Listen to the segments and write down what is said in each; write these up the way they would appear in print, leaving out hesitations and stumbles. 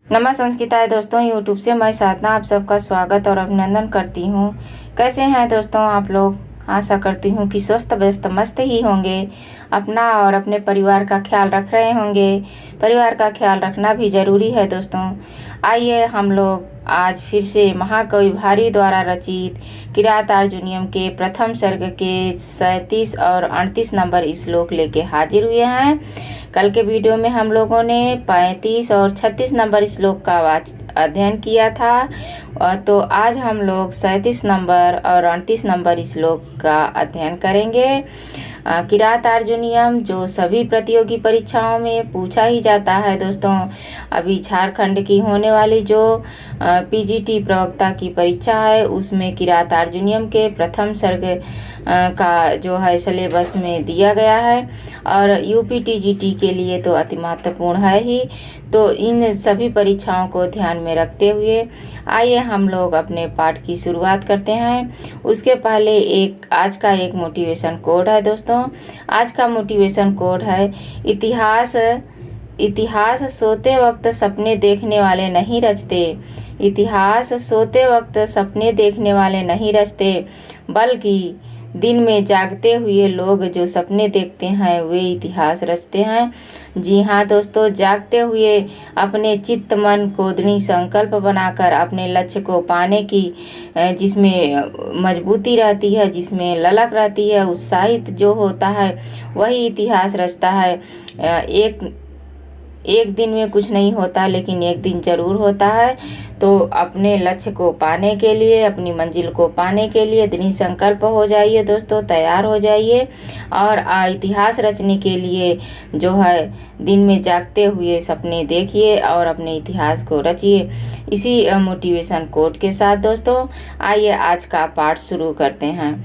नमः संस्कृताय दोस्तों, यूट्यूब से मैं साधना आप सबका स्वागत और अभिनंदन करती हूँ। कैसे हैं दोस्तों आप लोग? आशा करती हूँ कि स्वस्थ व्यस्त मस्त ही होंगे। अपना और अपने परिवार का ख्याल रख रहे होंगे। परिवार का ख्याल रखना भी ज़रूरी है दोस्तों। आइए हम लोग आज फिर से महाकवि भारी द्वारा रचित किरातार्जुनीयम के प्रथम सर्ग के 37 और 38 नंबर श्लोक लेके हाजिर हुए हैं। कल के वीडियो में हम लोगों ने 35 और 36 नंबर श्लोक का अध्ययन किया था, तो आज हम लोग 37 नंबर और 38 नंबर श्लोक का अध्ययन करेंगे। किरातार्जुनीयम जो सभी प्रतियोगी परीक्षाओं में पूछा ही जाता है दोस्तों। अभी झारखंड की होने वाली जो पीजीटी प्रवक्ता की परीक्षा है उसमें किरातार्जुनीयम के प्रथम सर्ग का जो है सिलेबस में दिया गया है और यूपीटीजीटी के लिए तो अति महत्वपूर्ण है ही। तो इन सभी परीक्षाओं को ध्यान में रखते हुए आइए हम लोग अपने पाठ की शुरुआत करते हैं। उसके पहले आज का एक मोटिवेशन कोड है दोस्तों। आज का मोटिवेशन कोड है, इतिहास सोते वक्त सपने देखने वाले नहीं रचते। इतिहास सोते वक्त सपने देखने वाले नहीं रचते, बल्कि दिन में जागते हुए लोग जो सपने देखते हैं वे इतिहास रचते हैं। जी हाँ दोस्तों, जागते हुए अपने चित्त मन को दृढ़ संकल्प बनाकर अपने लक्ष्य को पाने की जिसमें मजबूती रहती है, जिसमें ललक रहती है, उत्साहित जो होता है वही इतिहास रचता है। एक दिन में कुछ नहीं होता, लेकिन एक दिन ज़रूर होता है। तो अपने लक्ष्य को पाने के लिए, अपनी मंजिल को पाने के लिए दृढ़ संकल्प हो जाइए दोस्तों, तैयार हो जाइए और इतिहास रचने के लिए जो है दिन में जागते हुए सपने देखिए और अपने इतिहास को रचिए। इसी मोटिवेशन कोड के साथ दोस्तों आइए आज का पाठ शुरू करते हैं।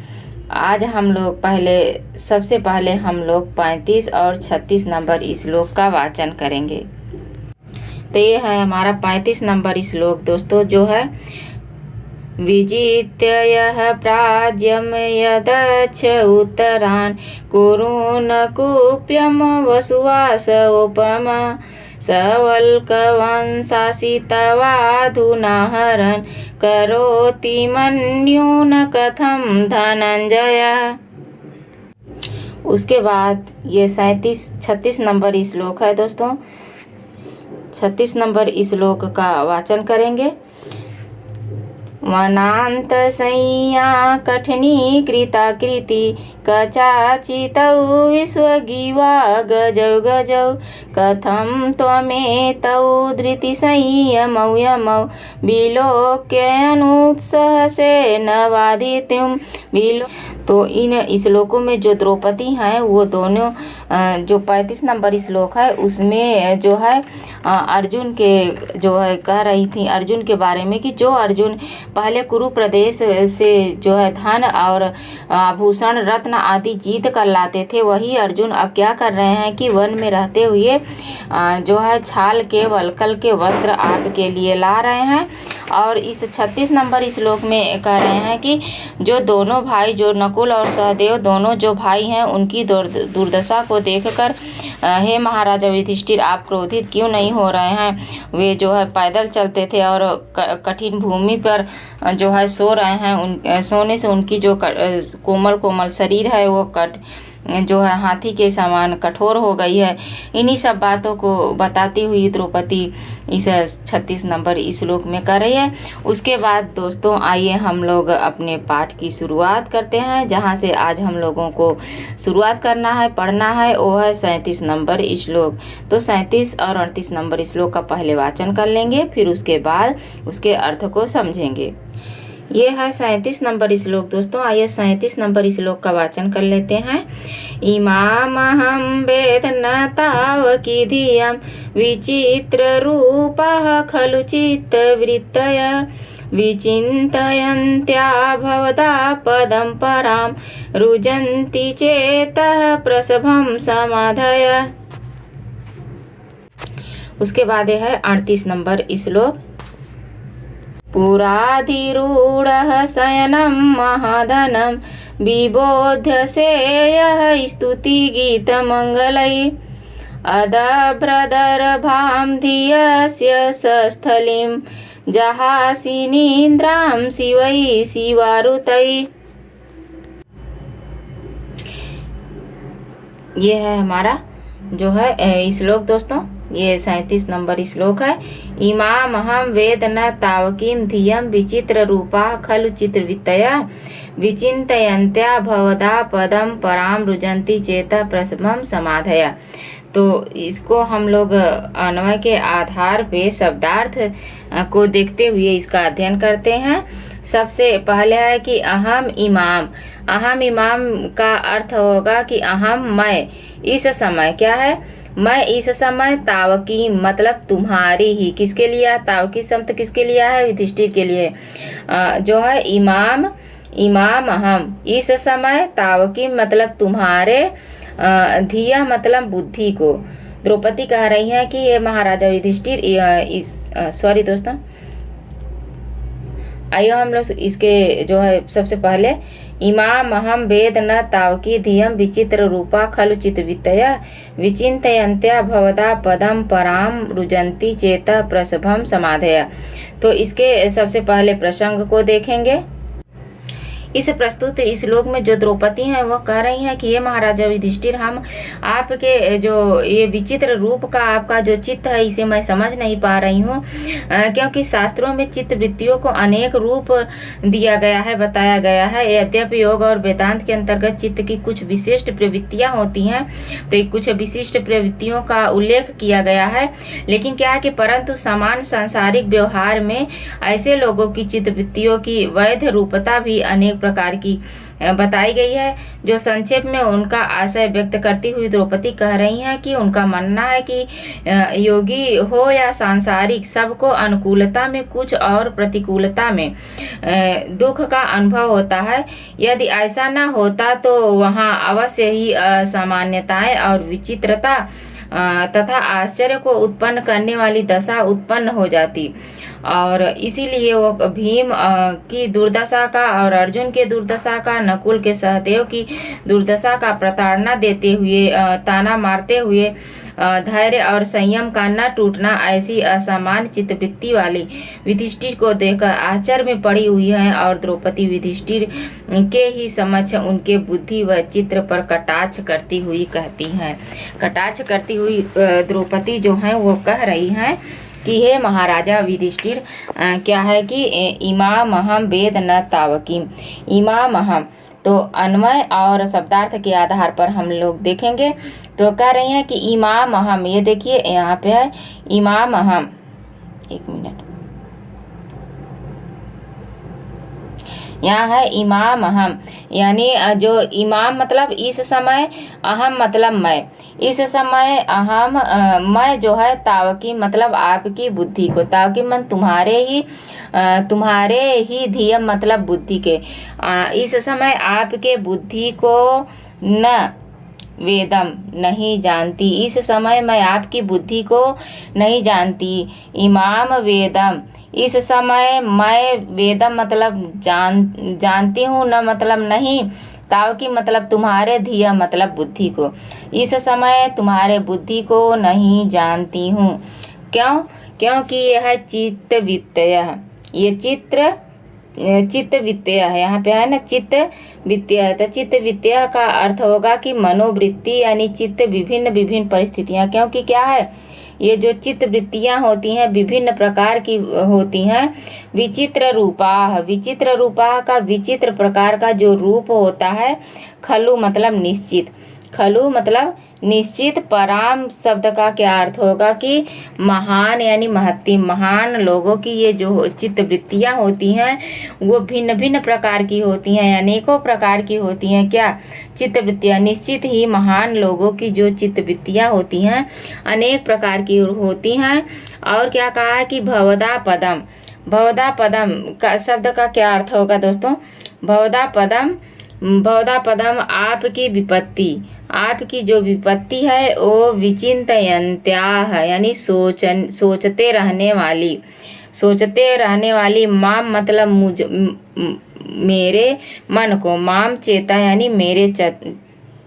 आज हम लोग सबसे पहले हम लोग 35 और 36 नंबर श्लोक का वाचन करेंगे। तो ये है हमारा 35 नंबर श्लोक दोस्तों, जो है विजित्य यः प्राज्यम यदच्छ उत्तरान् कुरुन कूप्यम वसुवास उपम सवल्कवंशासितवाधुना हरन् करोति मन्यून कथम धनंजय। उसके बाद ये 36 नंबर श्लोक है दोस्तों। 36 नंबर श्लोक का वाचन करेंगे। वनांत संया कठिनी कृताकृति कचाचितौ विश्वगिवा गजौ गजौ कथम त्वमेतौ धृति संयमौ यमौ विलोक्यनुत्सहसेन वादितुं तो इन श्लोकों में जो द्रौपदी हैं वो दोनों जो 35 नंबर श्लोक है उसमें जो है अर्जुन के जो है कह रही थी अर्जुन के बारे में कि जो अर्जुन पहले कुरु प्रदेश से जो है धन और आभूषण रत्न आदि जीत कर लाते थे, वही अर्जुन अब क्या कर रहे हैं कि वन में रहते हुए जो है छाल के वलकल के वस्त्र आपके लिए ला रहे हैं। और इस 36 नंबर श्लोक में कह रहे हैं कि जो दोनों भाई, जो नकुल और सहदेव दोनों जो भाई हैं, उनकी दुर्दशा को देखकर हे महाराजा युधिष्ठिर, आप क्रोधित क्यों नहीं हो रहे हैं? वे जो है पैदल चलते थे और कठिन भूमि पर जो है सो रहे हैं। सोने से उनकी जो कोमल कोमल शरीर है वो जो है हाथी के समान कठोर हो गई है। इन्हीं सब बातों को बताती हुई द्रौपदी इस 36 नंबर श्लोक में कर रही है। उसके बाद दोस्तों आइए हम लोग अपने पाठ की शुरुआत करते हैं। जहां से आज हम लोगों को शुरुआत करना है, पढ़ना है, वो है 37 नंबर श्लोक। तो 37 और 38 नंबर श्लोक का पहले वाचन कर लेंगे, फिर उसके बाद उसके अर्थ को समझेंगे। ये है 37 नंबर श्लोक दोस्तों। आइए 37 नंबर श्लोक का वाचन कर लेते हैं। इमामहं वेद न तावकीधियं विचित्र रूपः खलु चित्तवृत्तय विचिन्तयन्त्या भवदा पदं परां रुजन्ति चेतः प्रसभं समाधय। उसके बाद है 38 नंबर श्लोक। पुराधिरूढः शयनं महाधनं विबोध्य सेयः स्तुतिगीतमङ्गलैः अदभ्रदर्भां धियस्य सस्थलिं जहासिनीन्द्रां शिवै शिवारुतै। ये है हमारा जो है श्लोक दोस्तों, ये 37 नंबर श्लोक है। इमामहं वेद न तावकीं धियं विचित्र रूपा खलु चित्रवित्तया विचिन्तयन्त्या भवदा पदम पराम रुजन्ति चेता प्रसभम समाधया। तो इसको हम लोग अन्वय के आधार पे शब्दार्थ को देखते हुए इसका अध्ययन करते हैं। सबसे पहले है कि अहम इमाम। अहम इमाम का अर्थ होगा कि अहम मैं, इस समय क्या है, मैं इस समय तावकी मतलब तुम्हारी ही। किसके लिए तावकी शब्द किसके लिए है? युधिष्ठिर के लिए। जो है इमाम, इमाम अहम, इस समय तावकी मतलब तुम्हारे, धिया मतलब बुद्धि को। द्रौपदी कह रही है कि ये महाराजा युधिष्ठिर सॉरी दोस्तों, आइए हम लोग इसके जो है सबसे पहले इमाम अहम वेद न तावकी धियम विचित्र रूपा खलु चित्तवित्तया विचिन्तयन्त्या भवदा पदम पराम रुजन्ति चेता प्रसभम समाधया। तो इसके सबसे पहले प्रसंग को देखेंगे। इस प्रस्तुत श्लोक में जो द्रौपदी हैं वो कह रही हैं कि ये महाराजा युधिष्ठिर, हम आपके जो ये विचित्र रूप का आपका जो चित्त है इसे मैं समझ नहीं पा रही हूँ, क्योंकि शास्त्रों में चित्त वृत्तियों को अनेक रूप दिया गया है, बताया गया है। यद्यपि योग और वेदांत के अंतर्गत चित्त की कुछ विशिष्ट प्रवृत्तियाँ होती हैं, कुछ विशिष्ट प्रवृत्तियों का उल्लेख किया गया है, लेकिन क्या है कि परंतु समान सांसारिक व्यवहार में ऐसे लोगों की चित्त वृत्तियों की वैध रूपता भी अनेक प्रकार की बताई गई है। जो संक्षेप में उनका आशय व्यक्त करती हुई द्रौपदी कह रही हैं कि उनका मानना है कि योगी हो या सांसारिक, सबको अनुकूलता में कुछ और प्रतिकूलता में दुख का अनुभव होता है। यदि ऐसा न होता तो वहाँ अवश्य ही असामान्यताएं और विचित्रता तथा आश्चर्य को उत्पन्न करने वाली दशा उत्पन्न हो जाती। और इसीलिए वो भीम की दुर्दशा का और अर्जुन के दुर्दशा का, नकुल के सहदेव की दुर्दशा का प्रताड़ना देते हुए, ताना मारते हुए धैर्य और संयम का न टूटना, ऐसी असामान्य चित्तवृत्ति वाली युधिष्ठिर को देखकर आश्चर्य में पड़ी हुई है। और द्रौपदी युधिष्ठिर के ही समक्ष उनके बुद्धि व चित्र पर कटाक्ष करती हुई कहती हैं, कटाक्ष करती हुई द्रौपदी जो है वो कह रही हैं कि हे महाराजा युधिष्ठिर, क्या है कि इमाम अहम वेद न तावकीम। इमाम अहम तो अन्वय और शब्दार्थ के आधार पर हम लोग देखेंगे। तो कह रही हैं कि इमाम अहम, ये देखिए यहाँ पे है इमाम अहम, एक मिनट, यहाँ है इमाम अहम, यानी जो इमाम मतलब इस समय, अहम मतलब मैं, इस समय अहम मैं जो है तावकी मतलब आपकी बुद्धि को, तावकी मन तुम्हारे ही धियम मतलब बुद्धि के, इस समय आपके बुद्धि को न वेदम नहीं जानती, इस समय मैं आपकी बुद्धि को नहीं जानती। इमाम वेदम, इस समय मैं वेदम मतलब जानती हूँ, न मतलब नहीं, तावकी मतलब तुम्हारे धिया मतलब बुद्धि को, इस समय तुम्हारे बुद्धि को नहीं जानती हूँ। क्यों? क्योंकि यह चित्त वित्तय, ये चित्त वित्तय है, यहाँ पे है ना चित्त वित्तय। तो चित्त वित्तय का अर्थ होगा कि मनोवृत्ति, यानी चित्त विभिन्न परिस्थितियाँ। क्योंकि क्या है, ये जो चित्त वृत्तियाँ होती हैं विभिन्न प्रकार की होती हैं। विचित्र रूपाः, विचित्र रूपाः का विचित्र प्रकार का जो रूप होता है। खलु मतलब निश्चित, खलु मतलब निश्चित। पराम शब्द का क्या अर्थ होगा कि महान, यानी महत्ती। महान लोगों की ये जो चित्त वृत्तियाँ होती हैं वो भिन्न प्रकार की होती हैं, अनेकों प्रकार की होती हैं। क्या चित्त वृत्तियाँ? निश्चित ही महान लोगों की जो चित्त वृत्तियाँ होती हैं अनेक प्रकार की होती हैं। और क्या कहा है कि भवदा पदम, भवदा पदम का शब्द का क्या अर्थ होगा दोस्तों? भवदा पदम, भवदा पदम आपकी विपत्ति, आपकी जो विपत्ति है वो विचिंतयन्त्या है, यानी सोचते रहने वाली, सोचते रहने वाली। माम मतलब मेरे मन को, माम चेता यानी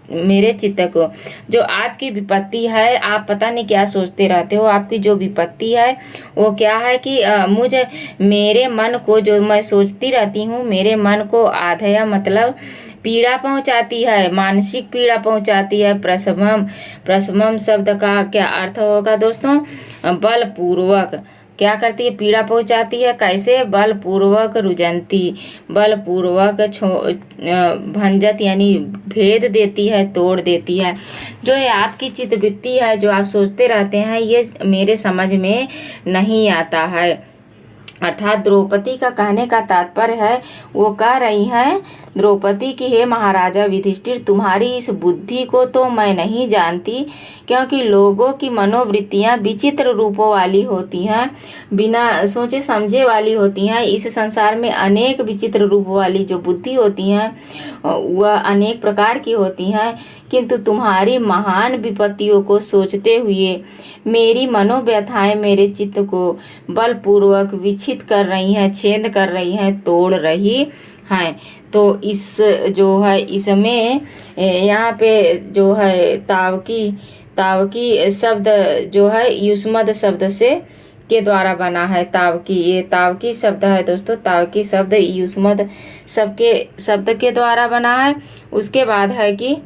मेरे चित्त को। जो आपकी विपत्ति है, आप पता नहीं क्या सोचते रहते हो, आपकी जो विपत्ति है वो क्या है कि मुझे मेरे मन को, जो मैं सोचती रहती हूँ, मेरे मन को आधया मतलब पीड़ा पहुंचाती है, मानसिक पीड़ा पहुंचाती है। प्रसवम, प्रसवम शब्द का क्या अर्थ होगा दोस्तों? बलपूर्वक क्या करती है? पीड़ा पहुंचाती है। कैसे? बलपूर्वक रुजंती, बलपूर्वक भंजत यानी भेद देती है, तोड़ देती है। जो ये आपकी चित्तवृत्ति है, जो आप सोचते रहते हैं, ये मेरे समझ में नहीं आता है। अर्थात द्रौपदी का कहने का तात्पर्य है, वो कह रही है द्रौपदी की, हे महाराजा युधिष्ठिर, तुम्हारी इस बुद्धि को तो मैं नहीं जानती, क्योंकि लोगों की मनोवृत्तियां विचित्र रूपों वाली होती हैं, बिना सोचे समझे वाली होती हैं। इस संसार में अनेक विचित्र रूप वाली जो बुद्धि होती हैं वह अनेक प्रकार की होती हैं, किंतु तुम्हारी महान विपत्तियों को सोचते हुए मेरी मनोव्यथाएं मेरे चित्त को बलपूर्वक विक्षित कर रही हैं, छेद कर रही हैं, तोड़ रही हैं। तो इस जो है इसमें यहाँ पे जो है तावकी, तावकी शब्द जो है युष्मद शब्द से के द्वारा बना है। तावकी, ये तावकी शब्द है दोस्तों, तावकी शब्द युष्मद शब्द के द्वारा बना है। उसके बाद है कि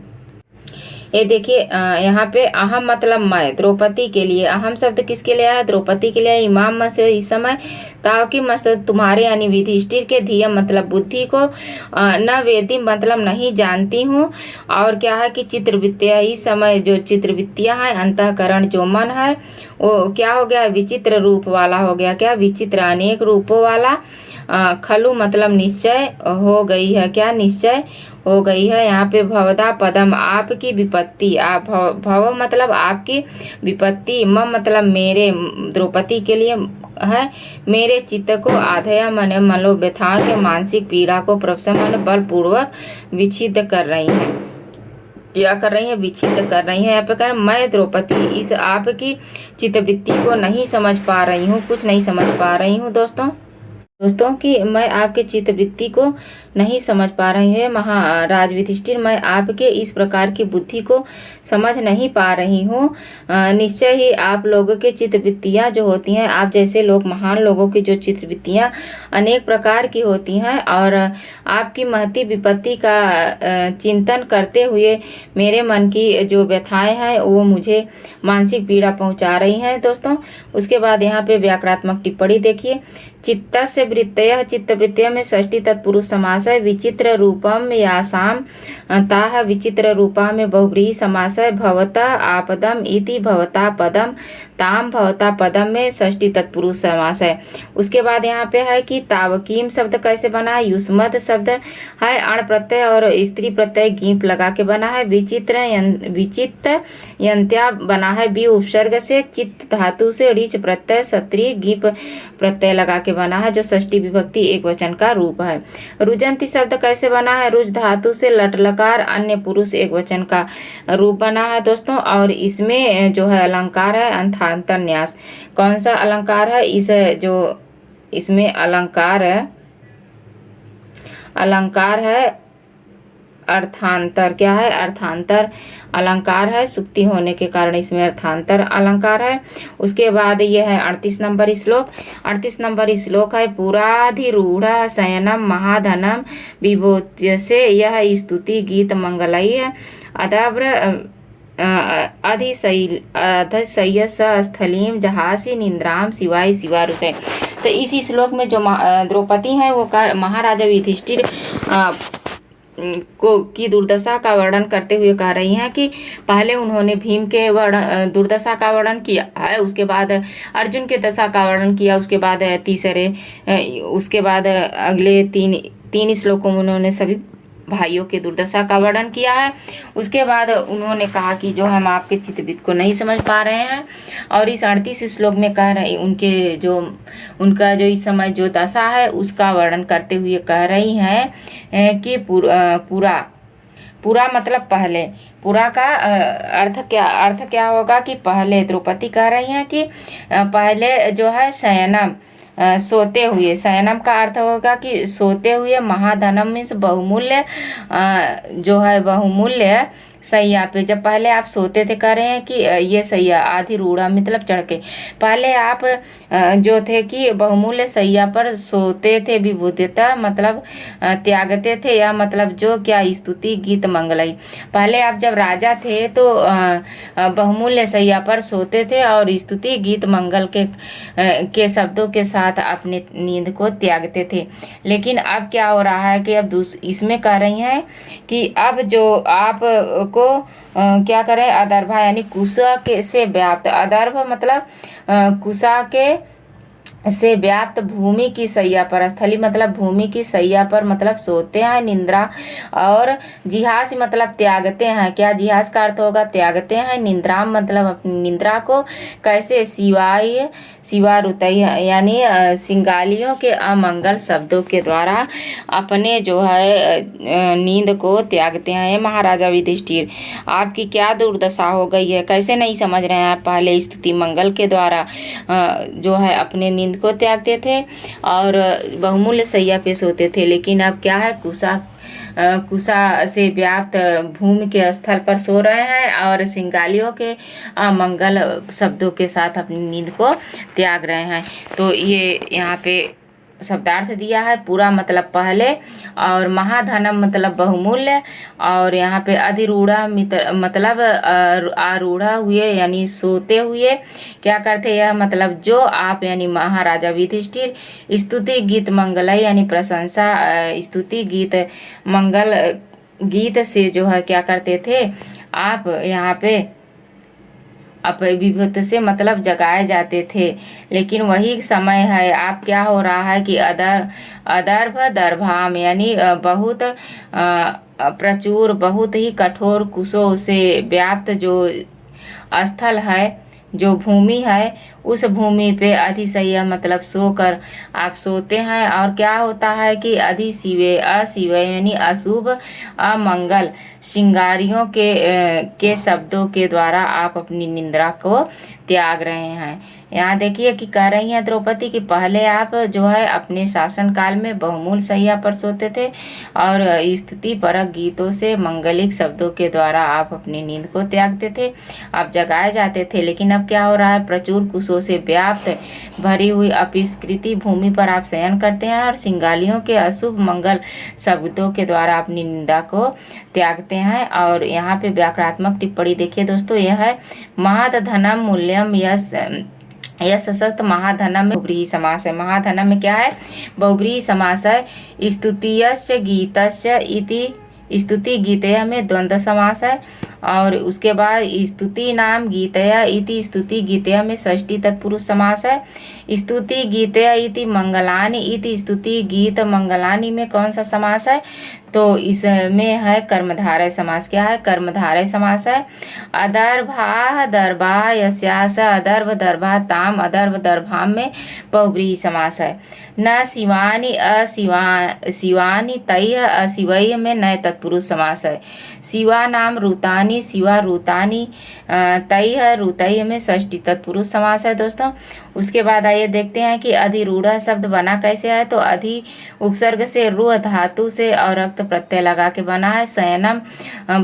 ये देखिए यहाँ पे अहम मतलब मैं, द्रौपदी के लिए अहम शब्द किसके लिए आया? द्रौपदी के लिए। इमाम से इस समय तावकी मतलब तुम्हारे यानी युधिष्ठिर के, धिया मतलब बुद्धि को, न वेदी मतलब नहीं जानती हूँ, और क्या है कि चित्रवृत्तियाँ, इस समय जो चित्रवृत्तियाँ हैं, अंतःकरण जो मन है वो क्या हो गया? विचित्र रूप वाला हो गया। क्या? विचित्र, अनेक रूपों वाला। खलु मतलब निश्चय हो गई है। क्या? निश्चय हो गई है। यहाँ पे भवदा पदम आपकी विपत्ति, आप भव मतलब आपकी विपत्ति, म मतलब मेरे, द्रौपदी के लिए है, मेरे चित्त को आधया मन मनोव्यथा के मानसिक पीड़ा को प्रशमन बलपूर्वक विच्छिन्न कर रही है। क्या कर रही है? विच्छिन्न कर रही है। यहाँ पे कह मैं द्रौपदी इस आपकी चित्तवृत्ति को नहीं समझ पा रही हूँ, कुछ नहीं समझ पा रही हूँ दोस्तों कि मैं आपके चित्तवृत्ति को नहीं समझ पा रही है। महाराज युधिष्ठिर, मैं आपके इस प्रकार की बुद्धि को समझ नहीं पा रही हूँ। निश्चय ही आप लोगों के चित्तवृत्तियाँ जो होती हैं, आप जैसे लोग, महान लोगों की जो चित्तवृत्तियाँ अनेक प्रकार की होती हैं, और आपकी महती विपत्ति का चिंतन करते हुए मेरे मन की जो व्यथाएं हैं वो मुझे मानसिक पीड़ा पहुंचा रही हैं दोस्तों। उसके बाद यहाँ पे व्याकरणात्मक टिप्पणी देखिए। चित्तस्य वृत्तयः, चित्तवृत्तियों में षष्ठी तत्पुरुष समास है। विचित्र रूपम यासाम ताः, विचित्र रूपा में बहुव्रीहि समास है। भवता आपदम इति भवता पदम ताम, भवता पदम में षष्ठी तत्पुरुष समास है। उसके बाद यहाँ पे है कि तावकीम शब्द कैसे बना है? युष्मद शब्द है, अण प्रत्यय और स्त्री प्रत्यय गीप लगा के बना है। विचित्र यंत्या बना है बी उपसर्ग से, चित्त धातु से ऋच प्रत्यय सत्री गीप प्रत्यय लगा के बना है, जो षष्ठी विभक्ति एक वचन का रूप है। रुजंती शब्द कैसे बना है? रुज धातु से लट लकार अन्य पुरुष एक वचन का रूप बना है दोस्तों। और इसमें जो है अलंकार है अंथांतर न्यास। कौन सा अलंकार है? इसमें अलंकार है अर्थांतर। क्या है? अर्थांतर अलंकार है, सुक्ति होने के कारण इसमें अर्थांतर अलंकार है। उसके बाद ये है 38 नंबर श्लोक। 38 नंबर श्लोक है पुराधिरूढ़ शयनम महाधनम विभूत्य से, यह स्तुति गीत मंगलई है। अदाव्र अधिशय्य स्थलीम जहासी निंद्राम शिवाय शिवारुते। तो इस श्लोक में जो द्रौपदी है वो महाराजा युधिष्ठिर की दुर्दशा का वर्णन करते हुए कह रही हैं कि पहले उन्होंने भीम के दुर्दशा का वर्णन किया है, उसके बाद अर्जुन के दशा का वर्णन किया, उसके बाद उसके बाद अगले तीन श्लोकों में उन्होंने सभी भाइयों के दुर्दशा का वर्णन किया है। उसके बाद उन्होंने कहा कि जो हम आपके चित्तवृत्ति को नहीं समझ पा रहे हैं, और इस 38 श्लोक में कह रहे उनका जो इस समय जो दशा है उसका वर्णन करते हुए कह रही हैं कि पूरा मतलब पहले, पूरा का अर्थ क्या होगा कि पहले। द्रौपदी कह रही हैं कि पहले जो है सोते हुए। शयनम का अर्थ होगा कि सोते हुए। महाधनम मीन्स बहुमूल्य, जो है बहुमूल्य सैया पे। जब पहले आप सोते थे, कह रहे हैं कि ये सैया आधिरूढ़ा मतलब चढ़ के। पहले आप जो थे कि बहुमूल्य सैया पर सोते थे, विभूतिता मतलब त्यागते थे, या मतलब जो क्या स्तुति गीत मंगलई। पहले आप जब राजा थे तो बहुमूल्य सैया पर सोते थे और स्तुति गीत मंगल के शब्दों के साथ अपने नींद को त्यागते थे। लेकिन अब क्या हो रहा है कि अब इसमें कह रही हैं कि अब जो आप को क्या करें, अदर्भा यानी कुशा के से व्याप्त। अदर्भ मतलब कुशा के से व्याप्त भूमि की सैया पर। स्थली मतलब भूमि की सैया पर मतलब सोते हैं। निंद्रा और जिहास मतलब त्यागते हैं। क्या जिहास का अर्थ होगा? त्यागते हैं। निंद्रा मतलब अपनी निंद्रा को। कैसे? शिवा रुतई यानी सिंगालियों के अमंगल शब्दों के द्वारा अपने जो है नींद को त्यागते हैं। महाराजा युधिष्ठिर, आपकी क्या दुर्दशा हो गई है? कैसे नहीं समझ रहे हैं आप? पहले स्तुति मंगल के द्वारा जो है अपने नींद को त्यागते थे और बहुमूल्य सैया पे सोते थे, लेकिन अब क्या है, कुशा से व्याप्त भूमि के स्थल पर सो रहे हैं और सिंगालियों के अमंगल शब्दों के साथ अपनी नींद को त्याग रहे हैं। तो ये यहाँ पे शब्दार्थ दिया है पूरा, मतलब पहले, और महाधनम मतलब बहुमूल्य, और यहाँ पे अधिरूढ़ा मतलब आरूढ़ा हुए यानी सोते हुए। क्या करते? यह मतलब जो आप यानी महाराजा युधिष्ठिर स्तुति गीत मंगलई यानी प्रशंसा स्तुति गीत मंगल गीत से जो है क्या करते थे आप यहाँ पे विभूत से मतलब जगाए जाते थे। लेकिन वही समय है आप क्या हो रहा है कि अदर्भ दर्भाम यानी बहुत प्रचुर बहुत ही कठोर कुशों से व्याप्त जो स्थल है, जो भूमि है, उस भूमि पे अधिशय्या मतलब सोकर आप सोते हैं। और क्या होता है कि अशिव यानी अशुभ अमंगल श्रृंगारियों के शब्दों के द्वारा आप अपनी निंद्रा को त्याग रहे हैं। यहाँ देखिए कि कह रही हैं द्रौपदी कि पहले आप जो है अपने शासन काल में बहुमूल्य सैया पर सोते थे और स्तुति परक गीतों से मंगलिक शब्दों के द्वारा आप अपनी नींद को त्यागते थे, आप जगाए जाते थे। लेकिन अब क्या हो रहा है, प्रचुर कुशों से व्याप्त भरी हुई अपस्कृति भूमि पर आप शयन करते हैं और सिंगालियों के अशुभ मंगल शब्दों के द्वारा अपनी निंदा को त्यागते हैं। और यहाँ पे व्याकरणात्मक टिप्पणी देखिए दोस्तों, यह है महद धनम मूल्यम यह सशक्त महाधनम में बहुव्रीहि समास है। महाधनम में क्या है? बहुव्रीहि समास है। स्तुतियश्च गीतश्च इति स्तुति गीतया में द्वंद्व समास है। और उसके बाद स्तुति नाम गीतया इति स्तुति गीतया में षष्ठी तत्पुरुष समास है। स्तुति गीतया इति मंगलानि इति स्तुति गीत मंगलानि में कौन सा समास है? तो इसमें है कर्मधारय समास। क्या है? कर्मधारय समास है। अदर्भा दर्भा यस्यास अदर्भ दर्भा ताम अदर्भ दर्भाम में बहुव्रीहि समास है। न शिवानि शिवानि तैः अशिवैः में नए तत्पुरुष समास है। शिवा नाम ऋतानि शिवा ऋतानि तैः ऋतैः में षष्ठी तत्पुरुष समास है दोस्तों। उसके बाद आइए देखते हैं कि अधिरूढ़ शब्द बना कैसे है। तो अधि उपसर्ग से रुह धातु से और रक्त प्रत्यय लगा के बना है। शयनम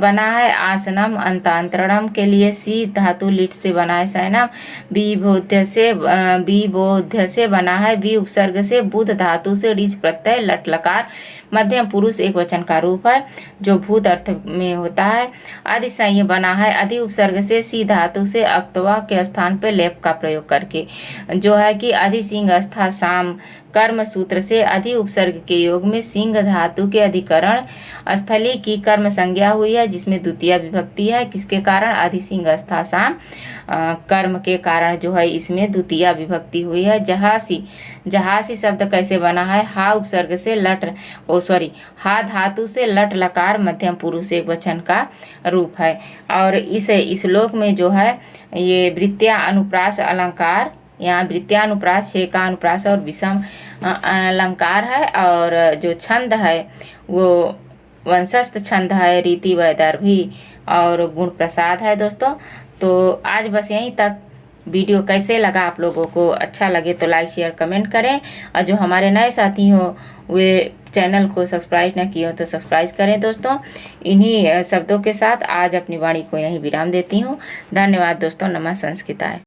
बना है आसनम अंतांतरणम के लिए सी धातु लिट से बना है शयनम। विबोध्य से बना है वि उपसर्ग से बुध धातु से रिच प्रत्यय लट लकार मध्यम पुरुष एक वचन का रूप है जो भूत अर्थ में होता है। अधिसंय बना है अधि उपसर्ग से सी धातु से अक्तवा के स्थान पर लेप का प्रयोग करके, जो है कि अधि सिंह अस्था साम कर्म सूत्र से अधि उपसर्ग के योग में सिंह धातु के अधिकरण स्थली की कर्म संज्ञा हुई है जिसमें द्वितीय विभक्ति है। किसके कारण? अधि सिंह अस्था साम कर्म के कारण जो है इसमें द्वितीय विभक्ति हुई है। जहासी शब्द कैसे बना है? हा उपसर्ग से हा धातु से लट लकार मध्यम पुरुष एक वचन का रूप है। और इस श्लोक में जो है ये वृत्त्या अनुप्रास अलंकार, यहाँ वृत्त्या अनुप्रास छे का अनुप्रास और विषम अलंकार है। और जो छंद है वो वंशस्थ छंद है, रीति वैदर्भी और गुण प्रसाद है दोस्तों। तो आज बस यहीं तक। वीडियो कैसे लगा आप लोगों को, अच्छा लगे तो लाइक शेयर कमेंट करें, और जो हमारे नए साथी हो वे चैनल को सब्सक्राइब ना किए हो तो सब्सक्राइब करें। दोस्तों, इन्हीं शब्दों के साथ आज अपनी वाणी को यहीं विराम देती हूँ। धन्यवाद दोस्तों। नमः संस्कृताय।